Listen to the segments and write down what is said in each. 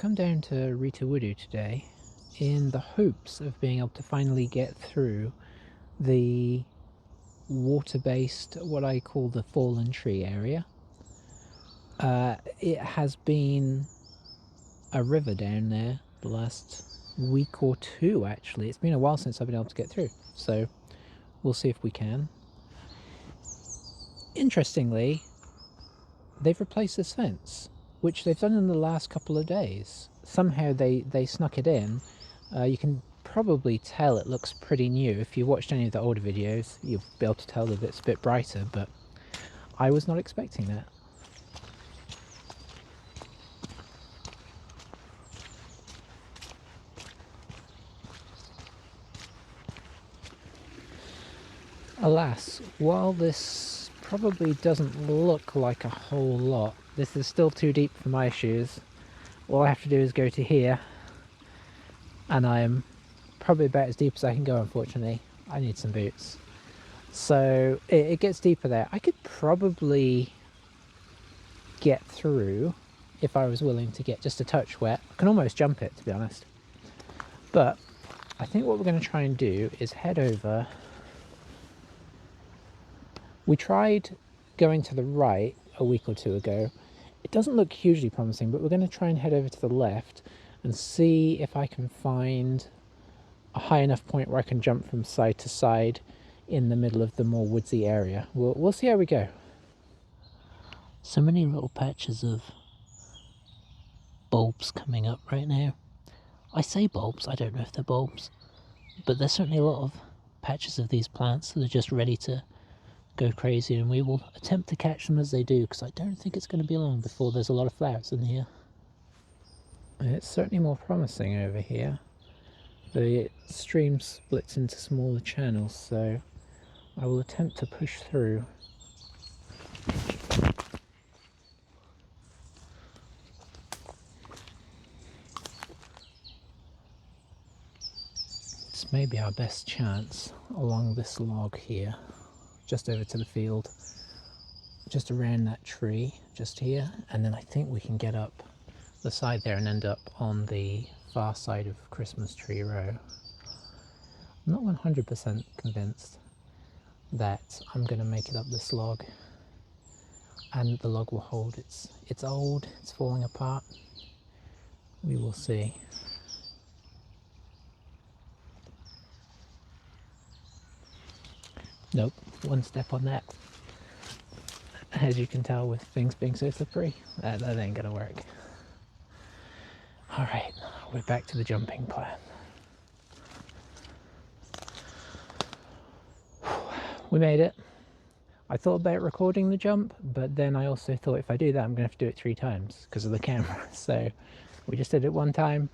come down to Riht Wudu today in the hopes of being able to finally get through the water-based, what I call the fallen tree area. It has been a river down there the last week or two, actually. It's been a while since I've been able to get through, so we'll see if we can. Interestingly, they've replaced this fence, which they've done in the last couple of days. Somehow they snuck it in. You can probably tell it looks pretty new. If you watched any of the older videos, you'll be able to tell that it's a bit brighter, but I was not expecting that. Alas, while this probably doesn't look like a whole lot, this is still too deep for my shoes. All I have to do is go to here, and I'm probably about as deep as I can go, unfortunately. I need some boots. So it gets deeper there. I could probably get through if I was willing to get just a touch wet. I can almost jump it, to be honest. But I think what we're going to try and do is head over. We tried going to the right a week or two ago. It doesn't look hugely promising, but we're going to try and head over to the left and see if I can find a high enough point where I can jump from side to side in the middle of the more woodsy area. We'll see how we go. So many little patches of bulbs coming up right now. I say bulbs, I don't know if they're bulbs, but there's certainly a lot of patches of these plants that are just ready to go crazy, and we will attempt to catch them as they do, because I don't think it's going to be long before there's a lot of flowers in here. It's certainly more promising over here. The stream splits into smaller channels, so I will attempt to push through. This may be our best chance along this log here, just over to the field, just around that tree, just here, and then I think we can get up the side there and end up on the far side of Christmas Tree Row. I'm not 100% convinced that I'm going to make it up this log and the log will hold. It's old, it's falling apart. We will see. Nope, one step on that. As you can tell with things being so slippery, that ain't gonna work. Alright, we're back to the jumping plan. We made it. I thought about recording the jump, but then I also thought if I do that I'm gonna have to do it 3 times because of the camera. So we just did it one time,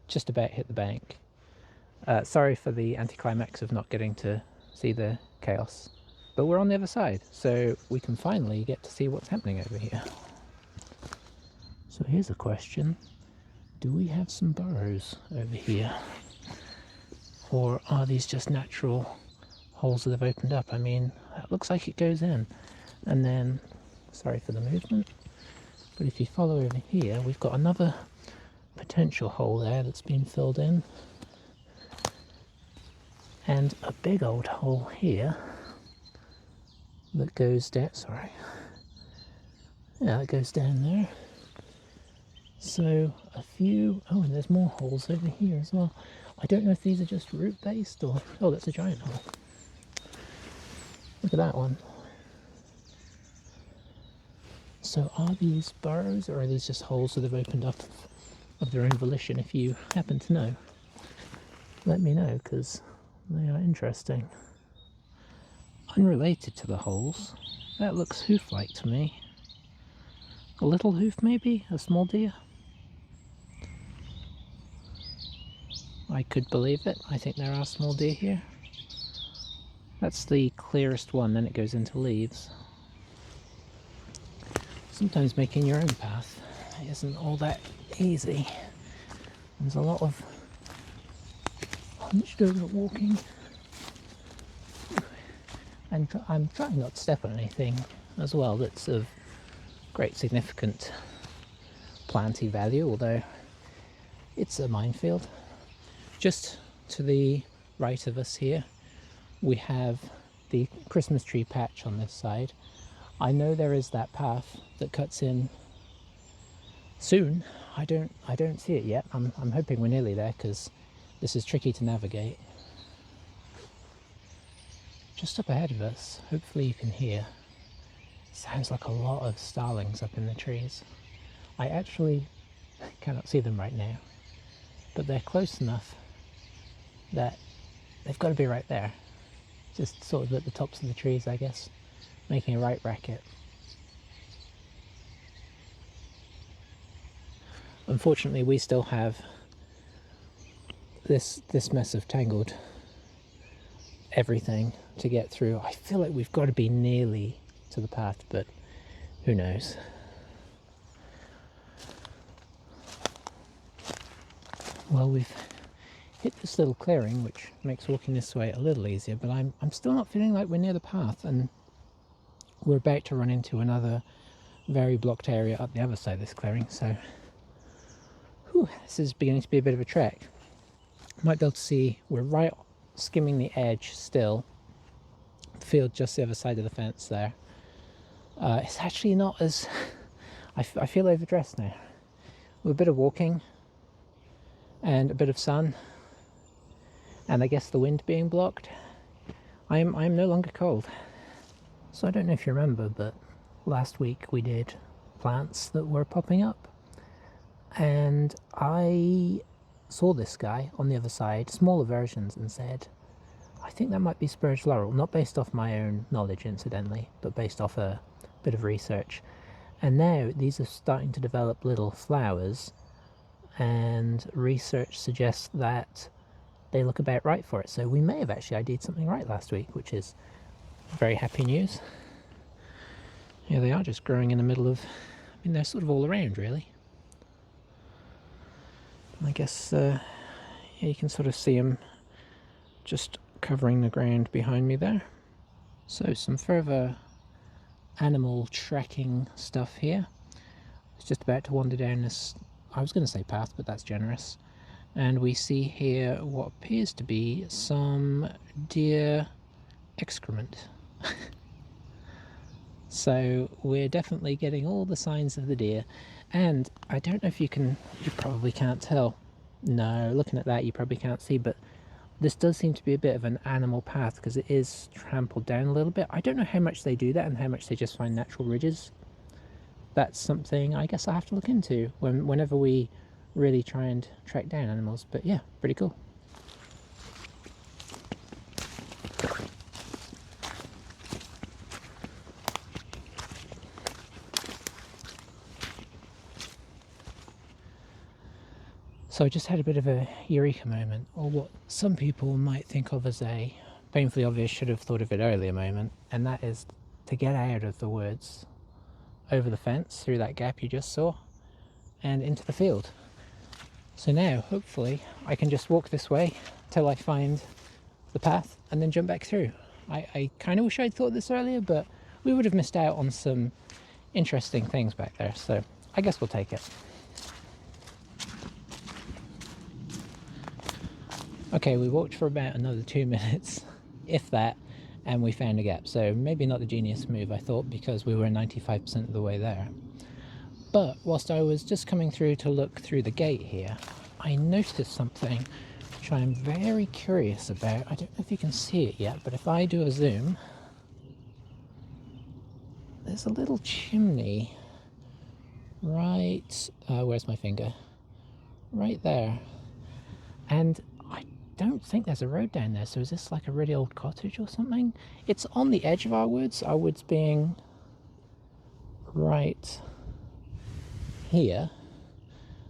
just about hit the bank. Sorry for the anticlimax of not getting to see the chaos, but we're on the other side, so we can finally get to see what's happening over here. So here's a question: do we have some burrows over here, or are these just natural holes that have opened up? I mean, it looks like it goes in, and then, sorry for the movement, but if you follow over here, we've got another potential hole there that's been filled in, and a big old hole here that goes down, sorry, yeah, it goes down there. So a few, oh, and there's more holes over here as well. I don't know if these are just root based or, oh, that's a giant hole. Look at that one. So are these burrows, or are these just holes that have opened up of their own volition? If you happen to know, let me know, because they are interesting. Unrelated to the holes, that looks hoof-like to me. A little hoof maybe? A small deer? I could believe it. I think there are small deer here. That's the clearest one, then it goes into leaves. Sometimes making your own path isn't all that easy. There's a lot of hunched over walking. And I'm trying not to step on anything as well that's of great significant planty value, although It's a minefield. Just to the right of us here, we have the Christmas tree patch on this side. I know there is that path that cuts in soon. I don't see it yet. I'm hoping we're nearly there because this is tricky to navigate. Just up ahead of us, hopefully you can hear, sounds like a lot of starlings up in the trees. I actually cannot see them right now, but they're close enough that they've got to be right there. Just sort of at the tops of the trees, I guess, making a right racket. Unfortunately, we still have this mess of tangled everything to get through. I feel like we've got to be nearly to the path, but who knows. Well, we've hit this little clearing, which makes walking this way a little easier, but I'm still not feeling like we're near the path, and we're about to run into another very blocked area up the other side of this clearing, so this is beginning to be a bit of a trek. Might be able to see we're right skimming the edge still. The field just the other side of the fence there. It's actually not as... I feel overdressed now. With a bit of walking and a bit of sun, and I guess the wind being blocked, I'm no longer cold. So I don't know if you remember, but last week we did plants that were popping up, and I saw this guy on the other side, smaller versions, and said, I think that might be Spurge laurel, not based off my own knowledge incidentally, but based off a bit of research. And now these are starting to develop little flowers, and research suggests that they look about right for it. So we may have actually ID'd something right last week, which is very happy news. Yeah, they are just growing in the middle of, I mean, they're sort of all around really. I guess yeah, you can sort of see them just covering the ground behind me there. So some further animal tracking stuff here. It's just about to wander down this, I was going to say path, but that's generous. And we see here what appears to be some deer excrement. So we're definitely getting all the signs of the deer. And I don't know if you probably can't tell. No, looking at that you probably can't see, but this does seem to be a bit of an animal path because it is trampled down a little bit. I don't know how much they do that and how much they just find natural ridges. That's something I guess I have to look into whenever we really try and track down animals. But yeah, pretty cool. So I just had a bit of a eureka moment, or what some people might think of as a painfully obvious should have thought of it earlier moment, and that is to get out of the woods, over the fence, through that gap you just saw, and into the field. So now, hopefully, I can just walk this way till I find the path and then jump back through. I kind of wish I'd thought this earlier, but we would have missed out on some interesting things back there, so I guess we'll take it. Okay, we walked for about another 2 minutes, if that, and we found a gap. So maybe not the genius move, I thought, because we were 95% of the way there. But whilst I was just coming through to look through the gate here, I noticed something which I'm very curious about. I don't know if you can see it yet, but if I do a zoom, there's a little chimney right, where's my finger? Right there. And I don't think there's a road down there, so is this like a really old cottage or something? It's on the edge of our woods being right here,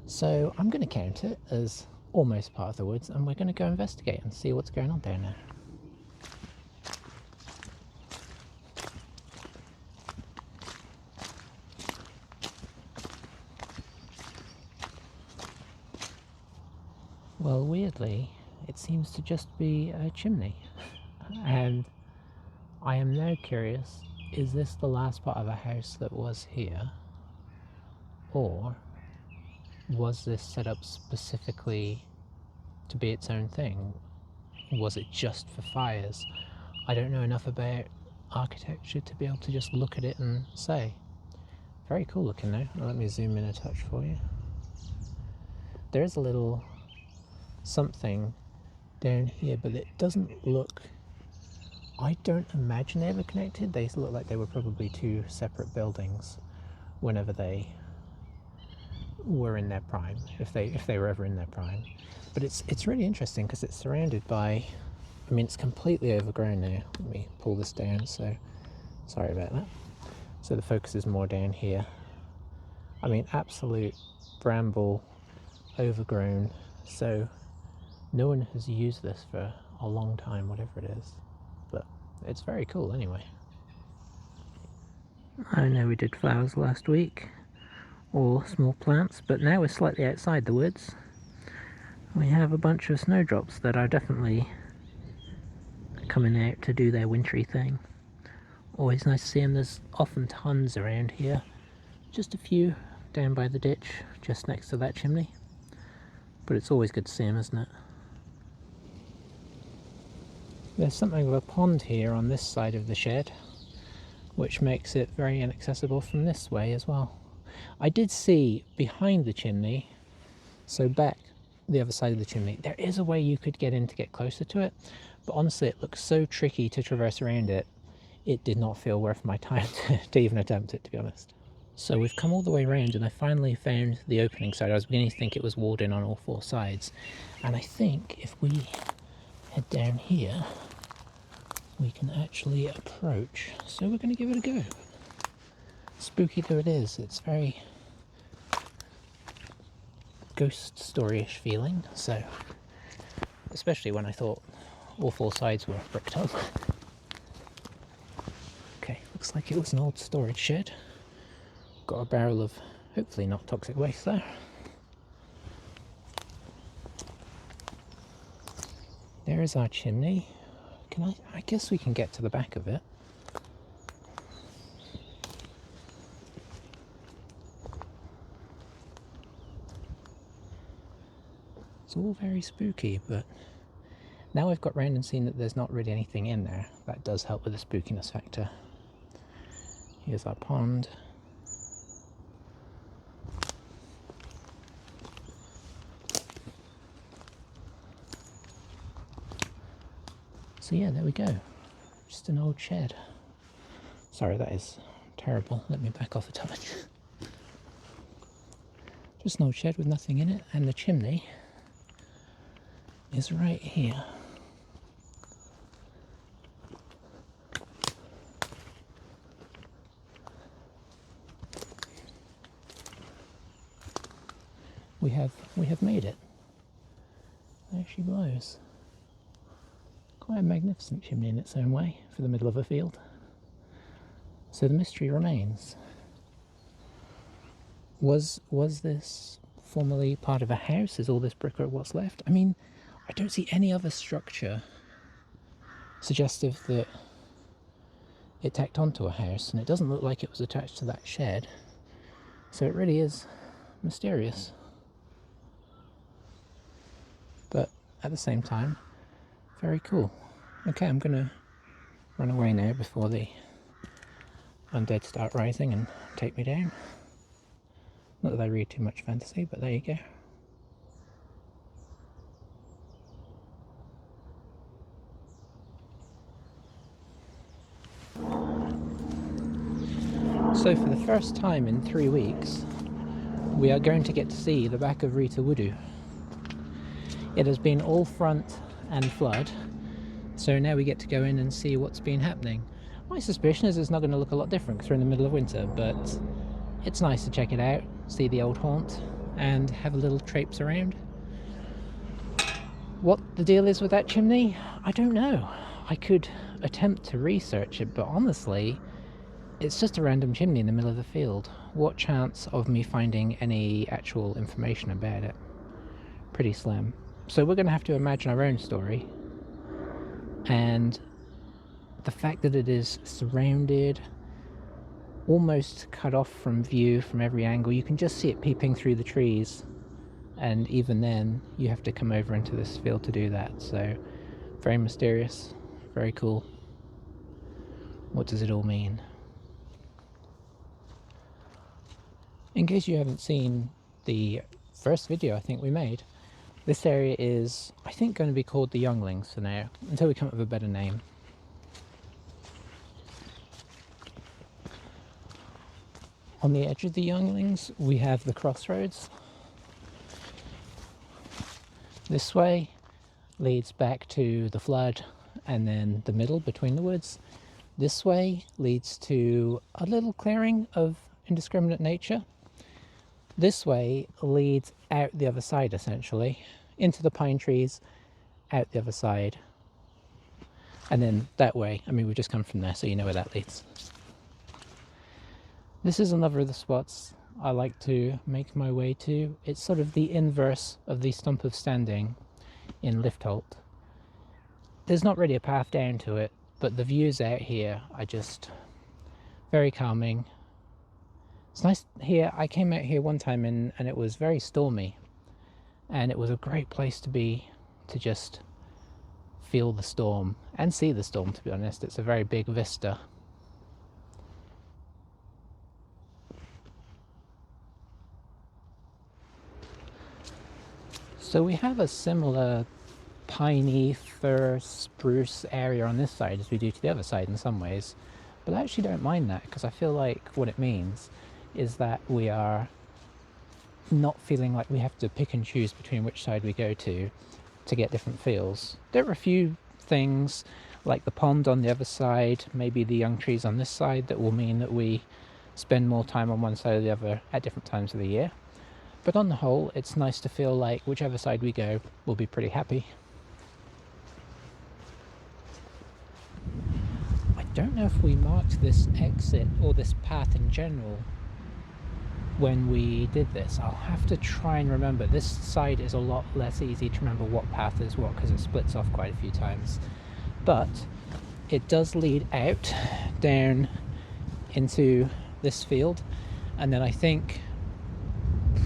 so I'm going to count it as almost part of the woods, and we're going to go investigate and see what's going on down there. Well, weirdly, it seems to just be a chimney. And I am now curious, is this the last part of a house that was here? Or Was this set up specifically to be its own thing? Was it just for fires? I don't know enough about architecture to be able to just look at it and say. Very cool looking though. Let me zoom in a touch for you. There is a little something down here, but it doesn't look... I don't imagine they were connected. They look like they were probably two separate buildings whenever they were in their prime, if they were ever in their prime. But it's really interesting because it's surrounded by... I mean, it's completely overgrown now. Let me pull this down, so sorry about that. So the focus is more down here. I mean, absolute bramble, overgrown. So no one has used this for a long time, whatever it is. But it's very cool anyway. I know we did flowers last week, or small plants, but now we're slightly outside the woods. We have a bunch of snowdrops that are definitely coming out to do their wintry thing. Always nice to see them. There's often tons around here. Just a few down by the ditch, just next to that chimney. But it's always good to see them, isn't it? There's something of a pond here on this side of the shed, which makes it very inaccessible from this way as well. I did see behind the chimney, so back the other side of the chimney, there is a way you could get in to get closer to it, but honestly it looks so tricky to traverse around it, it did not feel worth my time to even attempt it, to be honest. So we've come all the way around and I finally found the opening side. I was beginning to think it was walled in on all four sides, and I think if we head down here we can actually approach. So we're going to give it a go. Spooky though it is, it's very ghost story-ish feeling, so especially when I thought all four sides were bricked up. Okay, looks like it was an old storage shed. Got a barrel of hopefully not toxic waste there. There is our chimney. I guess we can get to the back of it. It's all very spooky, but now I've got round and seen that there's not really anything in there. That does help with the spookiness factor. Here's our pond. So yeah, there we go. Just an old shed. Sorry, that is terrible. Let me back off a touch. Just an old shed with nothing in it, and the chimney is right here. We have made it. There she blows. Quite a magnificent chimney in its own way for the middle of a field. So the mystery remains. Was this formerly part of a house? Is all this brickwork what's left? I mean, I don't see any other structure suggestive that it tacked onto a house, and it doesn't look like it was attached to that shed. So it really is mysterious. But at the same time, very cool. Okay, I'm gonna run away now before the undead start rising and take me down. Not that I read too much fantasy, but there you go. So for the first time in 3 weeks, we are going to get to see the back of Riht Wudu. It has been all front and flood, so now we get to go in and see what's been happening. My suspicion is it's not going to look a lot different because we're in the middle of winter, but it's nice to check it out, see the old haunt, and have a little traipse around. What the deal is with that chimney, I don't know. I could attempt to research it, but honestly, it's just a random chimney in the middle of the field. What chance of me finding any actual information about it? Pretty slim. So we're going to have to imagine our own story, and the fact that it is surrounded, almost cut off from view from every angle, you can just see it peeping through the trees and even then you have to come over into this field to do that. So very mysterious, very cool. What does it all mean? In case you haven't seen the first video I think we made, this area is, I think, going to be called the Younglings for now, until we come up with a better name. On the edge of the Younglings we have the crossroads. This way leads back to the flood and then the middle between the woods. This way leads to a little clearing of indiscriminate nature. This way leads out the other side, essentially, into the pine trees, out the other side. And then that way, I mean, we've just come from there, so you know where that leads. This is another of the spots I like to make my way to. It's sort of the inverse of the Stump of Standing in Riht. There's not really a path down to it, but the views out here are just very calming. It's nice here. I came out here one time and it was very stormy, and it was a great place to be, to just feel the storm and see the storm, to be honest. It's a very big vista. So we have a similar piney, fir, spruce area on this side as we do to the other side in some ways, but I actually don't mind that, because I feel like what it means is that we are not feeling like we have to pick and choose between which side we go to get different feels. There are a few things like the pond on the other side, maybe the young trees on this side, that will mean that we spend more time on one side or the other at different times of the year. But on the whole, it's nice to feel like whichever side we go, we'll be pretty happy. I don't know if we marked this exit or this path in general when we did this. I'll have to try and remember. This side is a lot less easy to remember what path is what, because it splits off quite a few times. But it does lead out down into this field, and then I think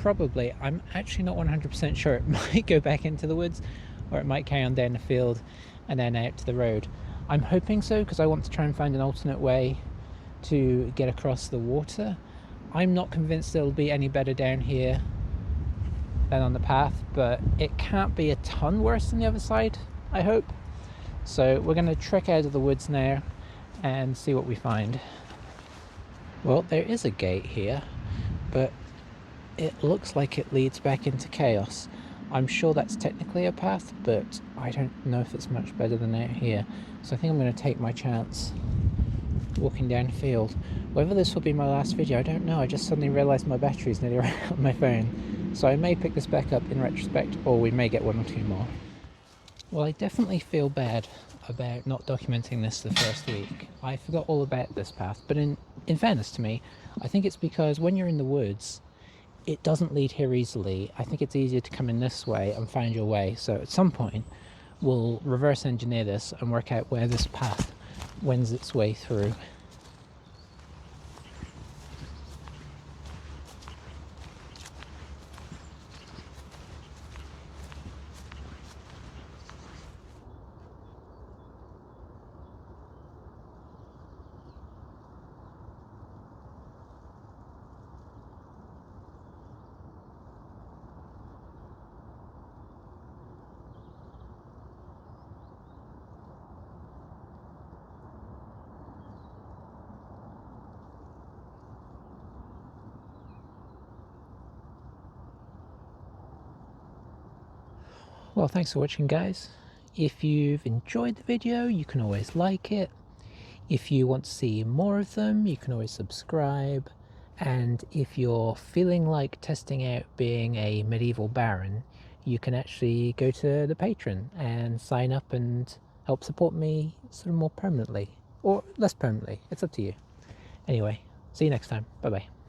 probably, I'm actually not 100% sure, it might go back into the woods, or it might carry on down the field and then out to the road. I'm hoping so, because I want to try and find an alternate way to get across the water. I'm not convinced it'll be any better down here than on the path, but it can't be a ton worse than the other side, I hope. So we're going to trek out of the woods now and see what we find. Well, there is a gate here, but it looks like it leads back into chaos. I'm sure that's technically a path, but I don't know if it's much better than out here. So I think I'm going to take my chance walking down the field. Whether this will be my last video, I don't know. I just suddenly realised my battery's nearly run out on my phone. So I may pick this back up in retrospect, or we may get one or two more. Well, I definitely feel bad about not documenting this the first week. I forgot all about this path, but in fairness to me, I think it's because when you're in the woods, it doesn't lead here easily. I think it's easier to come in this way and find your way. So at some point, we'll reverse engineer this and work out where this path wends its way through. Well, thanks for watching, guys. If you've enjoyed the video, you can always like it. If you want to see more of them, you can always subscribe. And if you're feeling like testing out being a medieval baron, you can actually go to the Patreon and sign up and help support me sort of more permanently, or less permanently. It's up to you. Anyway, see you next time. Bye bye.